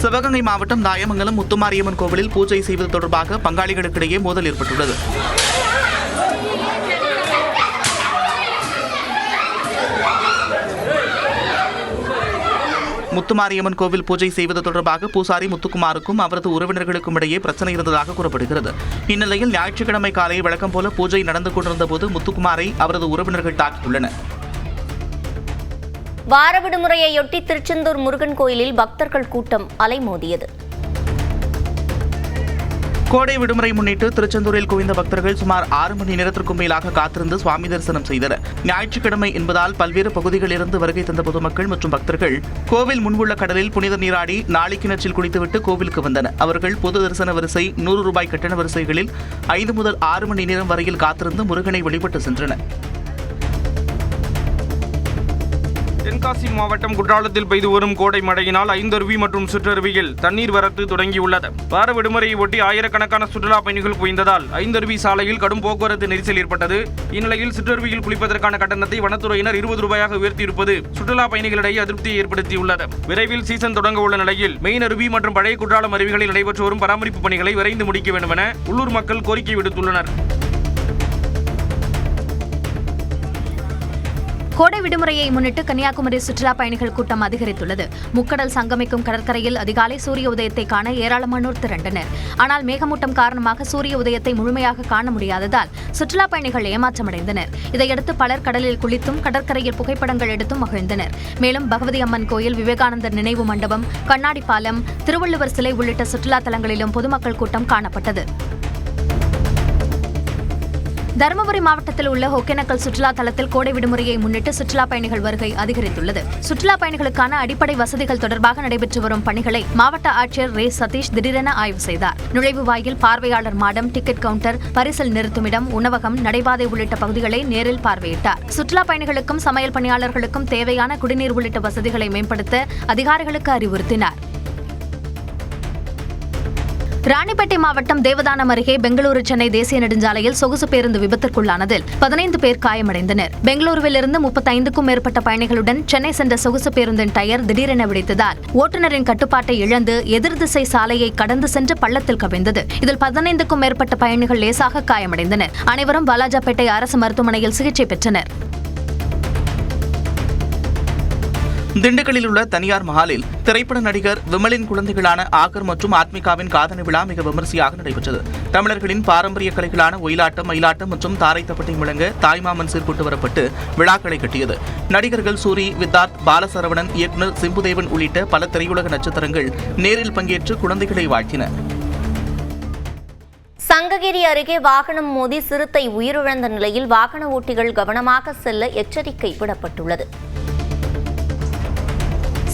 சிவகங்கை மாவட்டம் தாயமங்கலம் முத்துமாரியம்மன் கோவிலில் பூஜை செய்வது தொடர்பாக பங்காளிகளுக்கிடையே மோதல் ஏற்பட்டுள்ளது. முத்துமாரியம்மன் கோவில் பூஜை செய்வது தொடர்பாக பூசாரி முத்துக்குமாருக்கும் அவரது உறவினர்களுக்கும் இடையே பிரச்சனை இருந்ததாக கூறப்படுகிறது. இந்நிலையில் ஞாயிற்றுக்கிழமை காலை வழக்கம் போல பூஜை நடந்து கொண்டிருந்த போது முத்துக்குமாரை அவரது உறவினர்கள் தாக்கியுள்ளனர். வார விடுமுறையொட்டி திருச்செந்தூர் முருகன் கோயிலில் பக்தர்கள் கூட்டம் அலைமோதியது. கோடை விடுமுறை முன்னிட்டு திருச்செந்தூரில் குவிந்த பக்தர்கள் சுமார் 6 மணி நேரத்திற்கும் மேலாக காத்திருந்து சுவாமி தரிசனம் செய்தனர். ஞாயிற்றுக்கிழமை என்பதால் பல்வேறு பகுதிகளிலிருந்து வருகை தந்த பொதுமக்கள் மற்றும் பக்தர்கள் கோவில் முன்புள்ள கடலில் புனித நீராடி நாளை கிணற்றில் குளித்துவிட்டு கோவிலுக்கு வந்தனர். அவர்கள் பொது தரிசன வரிசை 100 ரூபாய் கட்டண வரிசைகளில் 5 முதல் 6 மணி நேரம் வரையில் காத்திருந்து முருகனை வழிபட்டு சென்றனர். தென்காசி மாவட்டம் குற்றாலத்தில் பெய்து வரும் கோடை மழையினால் 5 அருவி மற்றும் சிற்றருவியில் தண்ணீர் வரத்து தொடங்கியுள்ளது. வார விடுமுறையை ஒட்டி ஆயிரக்கணக்கான சுற்றுலா பயணிகள் குவிந்ததால் 5 அருவி சாலையில் கடும் போக்குவரத்து நெரிசல் ஏற்பட்டது. இந்நிலையில் சிற்றருவியில் குளிப்பதற்கான கட்டணத்தை வனத்துறையினர் 20 ரூபாயாக உயர்த்தியிருப்பது சுற்றுலா பயணிகளிடையே அதிருப்தியை ஏற்படுத்தியுள்ளது. விரைவில் சீசன் தொடங்க உள்ள நிலையில் மெயின் அருவி மற்றும் பழைய குற்றாலம் அருவிகளில் நடைபெற்று வரும் பராமரிப்பு பணிகளை விரைந்து முடிக்க வேண்டும் என உள்ளூர் மக்கள் கோரிக்கை விடுத்துள்ளனர். கோடை விடுமுறையை முன்னிட்டு கன்னியாகுமரி சுற்றுலா பயணிகள் கூட்டம் அதிகரித்துள்ளது. முக்கடல் சங்கமிக்கும் கடற்கரையில் அதிகாலை சூரிய உதயத்தை காண ஏராளமானோர் திரண்டனர். ஆனால் மேகமூட்டம் காரணமாக சூரிய உதயத்தை முழுமையாக காண முடியாததால் சுற்றுலா பயணிகள் ஏமாற்றமடைந்தனர். இதையடுத்து பலர் கடலில் குளித்தும் கடற்கரையில் புகைப்படங்கள் எடுத்தும் மகிழ்ந்தனர். மேலும் பகவதி அம்மன் கோயில், விவேகானந்தர் நினைவு மண்டபம், கண்ணாடி பாலம், திருவள்ளுவர் சிலை உள்ளிட்ட சுற்றுலா தலங்களிலும் பொதுமக்கள் கூட்டம் காணப்பட்டது. தருமபுரி மாவட்டத்தில் உள்ள ஒகேனக்கல் சுற்றுலா தலத்தில் கோடை விடுமுறையை முன்னிட்டு சுற்றுலா பயணிகள் வருகை அதிகரித்துள்ளது. சுற்றுலா பயணிகளுக்கான அடிப்படை வசதிகள் தொடர்பாக நடைபெற்று வரும் பணிகளை மாவட்ட ஆட்சியர் ரே சதீஷ் திடீரென ஆய்வு செய்தார். நுழைவு வாயில், பார்வையாளர் மாடம், டிக்கெட் கவுண்டர், பரிசல் நிறுத்துமிடம், உணவகம், நடைபாதை உள்ளிட்ட பகுதிகளை நேரில் பார்வையிட்டார். சுற்றுலா பயணிகளுக்கும் சமையல் பணியாளர்களுக்கும் தேவையான குடிநீர் உள்ளிட்ட வசதிகளை மேம்படுத்த அதிகாரிகளுக்கு அறிவுறுத்தினார். ராணிப்பேட்டை மாவட்டம் தேவதானம் அருகே பெங்களூரு சென்னை தேசிய நெடுஞ்சாலையில் சொகுசு பேருந்து விபத்திற்குள்ளானதில் 15 பேர் காயமடைந்தனர். பெங்களூருவிலிருந்து 35க்கும் மேற்பட்ட பயணிகளுடன் சென்னை சென்ற சொகுசு பேருந்தின் டயர் திடீரென வெடித்ததால் ஓட்டுநரின் கட்டுப்பாட்டை இழந்து எதிர் திசை சாலையை கடந்து சென்று பள்ளத்தில் கவிழ்ந்தது. இதில் 15க்கும் மேற்பட்ட பயணிகள் லேசாக காயமடைந்தனர். அனைவரும் வாலாஜாபேட்டை அரசு மருத்துவமனையில் சிகிச்சை பெற்றனர். திண்டுக்கல்லில் உள்ள தனியார் மஹாலில் திரைப்பட நடிகர் விமலின் குழந்தைகளான ஆகர் மற்றும் ஆத்மிகாவின் காதணி விழா மிக விமரிசையாக நடைபெற்றது. தமிழர்களின் பாரம்பரிய கலைகளான ஒயிலாட்டம், மயிலாட்டம் மற்றும் தாரைத்தப்பட்டை முழங்க தாய்மாமன் சீர்கொண்டு வரப்பட்டு விழாக்களை கட்டியது. நடிகர்கள் சூரி, வித்தார்த், பாலசரவணன், இயக்குநர் சிம்புதேவன் உள்ளிட்ட பல திரையுலக நட்சத்திரங்கள் நேரில் பங்கேற்று குழந்தைகளை வாழ்த்தினர். சங்ககிரி அருகே வாகனம் மோதி சிறுத்தை உயிரிழந்த நிலையில் வாகன ஓட்டிகள் கவனமாக செல்ல எச்சரிக்கை விடப்பட்டுள்ளது.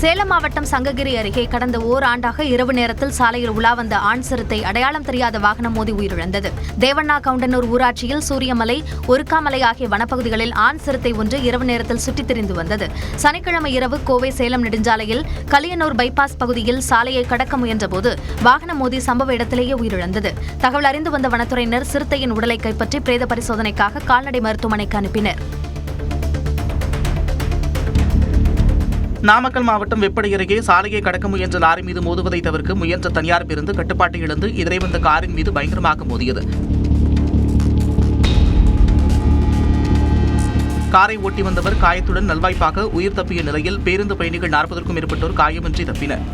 சேலம் மாவட்டம் சங்ககிரி அருகே கடந்த ஓராண்டாக இரவு நேரத்தில் சாலையில் உலா வந்த ஆண் சிறுத்தை அடையாளம் தெரியாத வாகனம் மோதி உயிரிழந்தது. தேவண்ணா கவுண்டனூர் ஊராட்சியில் சூரியமலை, ஒருக்காமலை ஆகிய வனப்பகுதிகளில் ஆண் சிறுத்தை ஒன்று இரவு நேரத்தில் சுற்றித் திரிந்து வந்தது. சனிக்கிழமை இரவு கோவை சேலம் நெடுஞ்சாலையில் கலியனூர் பைபாஸ் பகுதியில் சாலையை கடக்க முயன்றபோது வாகனம் மோதி சம்பவ இடத்திலேயே உயிரிழந்தது. தகவல் அறிந்து வந்த வனத்துறையினர் சிறுத்தையின் உடலை கைப்பற்றி பிரேத பரிசோதனைக்காக கால்நடை மருத்துவமனைக்கு அனுப்பினர். நாமக்கல் மாவட்டம் வெப்படை அருகே சாலையை கடக்க முயன்ற லாரி மீது மோதுவதை தவிர்க்க முயன்ற தனியார் பேருந்து கட்டுப்பாட்டை இழந்து எதிரே வந்த காரின் மீது பயங்கரமாக மோதியது. காரை ஓட்டி வந்தவர் காயத்துடன் நல்வாய்ப்பாக உயிர் தப்பிய நிலையில் பேருந்து பயணிகள் 40க்கும் மேற்பட்டோர் காயமின்றி தப்பினர்.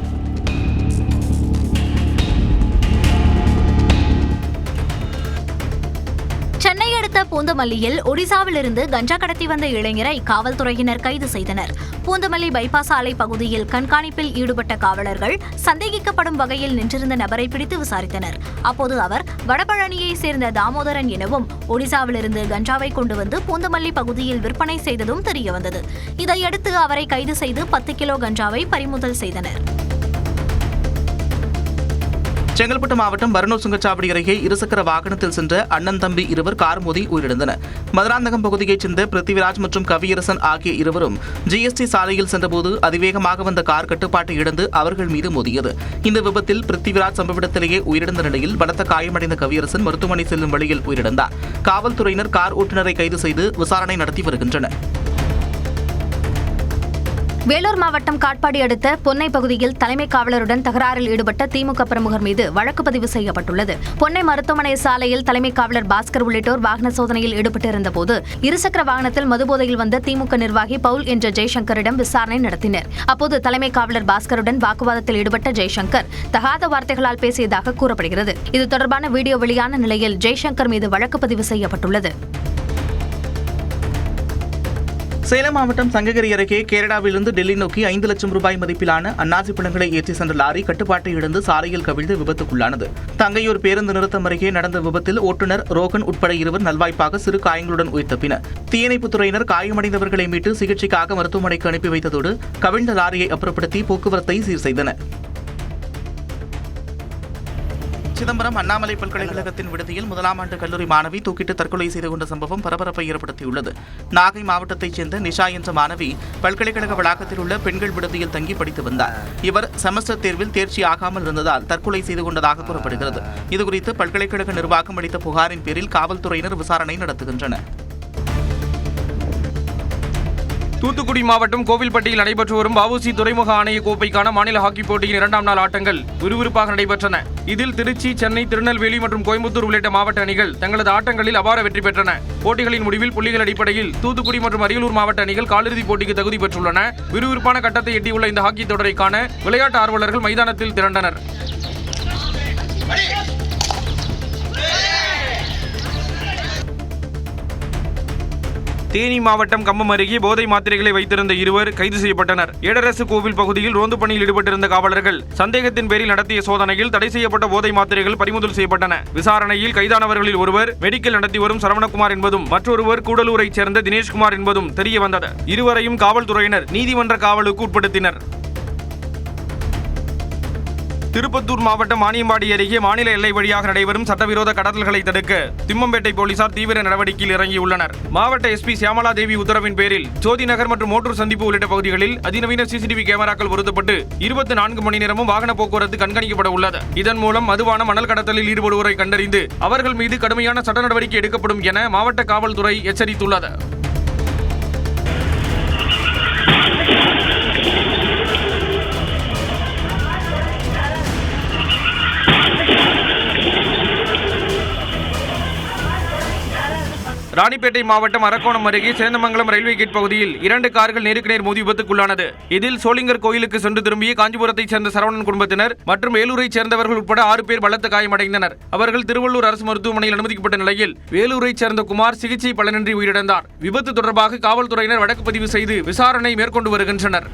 சென்னை அடுத்த பூந்தமல்லியில் ஒடிசாவிலிருந்து கஞ்சா கடத்தி வந்த இளைஞரை காவல்துறையினர் கைது செய்தனர். பூந்தமல்லி பைபாஸ் ஆலை பகுதியில் கண்காணிப்பில் ஈடுபட்ட காவலர்கள் சந்தேகிக்கப்படும் வகையில் நின்றிருந்த நபரை பிடித்து விசாரித்தனர். அப்போது அவர் வடபழனியை சேர்ந்த தாமோதரன் எனவும் ஒடிசாவிலிருந்து கஞ்சாவை கொண்டு வந்து பூந்தமல்லி பகுதியில் விற்பனை செய்ததும் தெரியவந்தது. இதையடுத்து அவரை கைது செய்து 10 கிலோ கஞ்சாவை பறிமுதல் செய்தனர். செங்கல்பட்டு மாவட்டம் பர்னூர் சுங்கச்சாவடி அருகே இருசக்கர வாகனத்தில் சென்ற அண்ணன் தம்பி இருவர் கார் மோதி உயிரிழந்தனர். மதுராந்தகம் பகுதியைச் சேர்ந்த பிருத்திவிராஜ் மற்றும் கவியரசன் ஆகிய இருவரும் ஜிஎஸ்டி சாலையில் சென்றபோது அதிவேகமாக வந்த கார் கட்டுப்பாட்டை இழந்து அவர்கள் மீது மோதியது. இந்த விபத்தில் பிருத்திவிராஜ் சம்பவ இடத்திலேயே உயிரிழந்த நிலையில் பலத்த காயமடைந்த கவியரசன் மருத்துவமனை செல்லும் வழியில் உயிரிழந்தார். காவல்துறையினர் கார் ஓட்டுநரை கைது செய்து விசாரணை நடத்தி வருகின்றனர். வேலூர் மாவட்டம் காட்பாடி அடுத்த பொன்னை பகுதியில் தலைமை காவலருடன் தகராறில் ஈடுபட்ட திமுக பிரமுகர் மீது வழக்கு பதிவு செய்யப்பட்டுள்ளது. பொன்னை மருத்துவமனை சாலையில் தலைமை காவலர் பாஸ்கர் உள்ளிட்டோர் வாகன சோதனையில் ஈடுபட்டிருந்த போது இருசக்கர வாகனத்தில் மதுபோதையில் வந்த திமுக நிர்வாகி பவுல் என்ற ஜெய்சங்கரிடம் விசாரணை நடத்தினர். அப்போது தலைமை காவலர் பாஸ்கருடன் வாக்குவாதத்தில் ஈடுபட்ட ஜெய்சங்கர் தகாத வார்த்தைகளால் பேசியதாக கூறப்படுகிறது. இது தொடர்பான வீடியோ வெளியான நிலையில் ஜெய்சங்கர் மீது வழக்கு பதிவு செய்யப்பட்டுள்ளது. சேலம் மாவட்டம் சங்ககிரி அருகே கேரளாவிலிருந்து டெல்லி நோக்கி 5 லட்சம் ரூபாய் மதிப்பிலான அன்னாசி பழங்களை ஏற்றி சென்ற லாரி கட்டுப்பாட்டை இழந்து சாலையில் கவிழ்ந்து விபத்துக்குள்ளானது. தங்கையூர் பேருந்து நிறுத்தம் அருகே நடந்த விபத்தில் ஓட்டுநர் ரோகன் உட்பட 2 நல்வாய்ப்பாக சிறு காயங்களுடன் உயிர் தப்பினர். தீயணைப்புத்துறையினர் காயமடைந்தவர்களை மீட்டு சிகிச்சைக்காக மருத்துவமனைக்கு அனுப்பி வைத்ததோடு கவிழ்ந்த லாரியை அப்புறப்படுத்தி போக்குவரத்தை சீர் செய்தனர். சிதம்பரம் அண்ணாமலை பல்கலைக்கழகத்தின் விடுதியில் 1ஆம் ஆண்டு கல்லூரி மாணவி தூக்கிட்டு தற்கொலை செய்து கொண்ட சம்பவம் பரபரப்பை ஏற்படுத்தியுள்ளது. நாகை மாவட்டத்தைச் சேர்ந்த நிஷா என்ற மாணவி பல்கலைக்கழக வளாகத்தில் உள்ள பெண்கள் விடுதியில் தங்கி படித்து வந்தார். இவர் செமஸ்டர் தேர்வில் தேர்ச்சி ஆகாமல் இருந்ததால் தற்கொலை செய்து கொண்டதாக கூறப்படுகிறது. இதுகுறித்து பல்கலைக்கழக நிர்வாகம் அளித்த புகாரின் பேரில் காவல்துறையினர் விசாரணை நடத்துகின்றனர். தூத்துக்குடி மாவட்டம் கோவில்பட்டியில் நடைபெற்று வரும் வ.உ.சி. துறைமுக ஆணைய கோப்பைக்கான மாநில ஹாக்கி போட்டியின் 2ஆம் நாள் ஆட்டங்கள் விறுவிறுப்பாக நடைபெற்றன. இதில் திருச்சி, சென்னை, திருநெல்வேலி மற்றும் கோயம்புத்தூர் உள்ளிட்ட மாவட்ட அணிகள் தங்களது ஆட்டங்களில் அபார வெற்றி பெற்றன. போட்டிகளின் முடிவில் புள்ளிகள் அடிப்படையில் தூத்துக்குடி மற்றும் அரியலூர் மாவட்ட அணிகள் காலிறுதிப் போட்டிக்கு தகுதி பெற்றுள்ளன. விறுவிறுப்பான கட்டத்தை எட்டியுள்ள இந்த ஹாக்கி தொடரை காண விளையாட்டு ஆர்வலர்கள் மைதானத்தில் திரண்டனர். தேனி மாவட்டம் கம்பம் அருகே போதை மாத்திரைகளை வைத்திருந்த 2 கைது செய்யப்பட்டனர். ஏடரசு கோவில் பகுதியில் ரோந்து பணியில் ஈடுபட்டிருந்த காவலர்கள் சந்தேகத்தின் பேரில் நடத்திய சோதனையில் தடை செய்யப்பட்ட போதை மாத்திரைகள் பறிமுதல் செய்யப்பட்டன. விசாரணையில் கைதானவர்களில் ஒருவர் மெடிக்கல் நடத்தி வரும் சரவணகுமார் என்பதும் மற்றொருவர் கூடலூரைச் சேர்ந்த தினேஷ்குமார் என்பதும் தெரியவந்தது. இருவரையும் காவல்துறையினர் நீதிமன்ற காவலுக்கு உட்படுத்தினர். திருப்பத்தூர் மாவட்டம் வாணியம்பாடி அருகே மாநில எல்லை வழியாக நடைபெறும் சட்டவிரோத கடத்தல்களை தடுக்க திம்மம்பேட்டை போலீசார் தீவிர நடவடிக்கையில் இறங்கியுள்ளனர். மாவட்ட எஸ்பி சியாமலா தேவி உத்தரவின் பேரில் ஜோதி நகர் மற்றும் மோட்டூர் சந்திப்பு உள்ளிட்ட பகுதிகளில் அதிநவீன சிசிடிவி கேமராக்கள் பொருத்தப்பட்டு 24 மணி நேரமும் வாகன போக்குவரத்து கண்காணிக்கப்பட உள்ளது. இதன் மூலம் மதுவான மணல் கடத்தலில் ஈடுபடுவோரை கண்டறிந்து அவர்கள் மீது கடுமையான சட்ட நடவடிக்கை எடுக்கப்படும் என மாவட்ட காவல்துறை எச்சரித்துள்ளது. ராணிப்பேட்டை மாவட்டம் அரக்கோணம் அருகே சேந்தமங்கலம் ரயில்வே கேட் பகுதியில் 2 கார்கள் நேருக்கு நேர் மோதி விபத்துக்குள்ளானது. இதில் சோளிங்கர் கோயிலுக்கு சென்று திரும்பிய காஞ்சிபுரத்தைச் சேர்ந்த சரவணன் குடும்பத்தினர் மற்றும் வேலூரைச் சேர்ந்தவர்கள் உட்பட 6 பேர் பலத்த காயமடைந்தனர். அவர்கள் திருவள்ளூர் அரசு மருத்துவமனையில் அனுமதிக்கப்பட்ட நிலையில் வேலூரைச் சேர்ந்த குமார் சிகிச்சை பலனின்றி உயிரிழந்தார். விபத்து தொடர்பாக காவல்துறையினர் வழக்கு பதிவு செய்து விசாரணை மேற்கொண்டு வருகின்றனர்.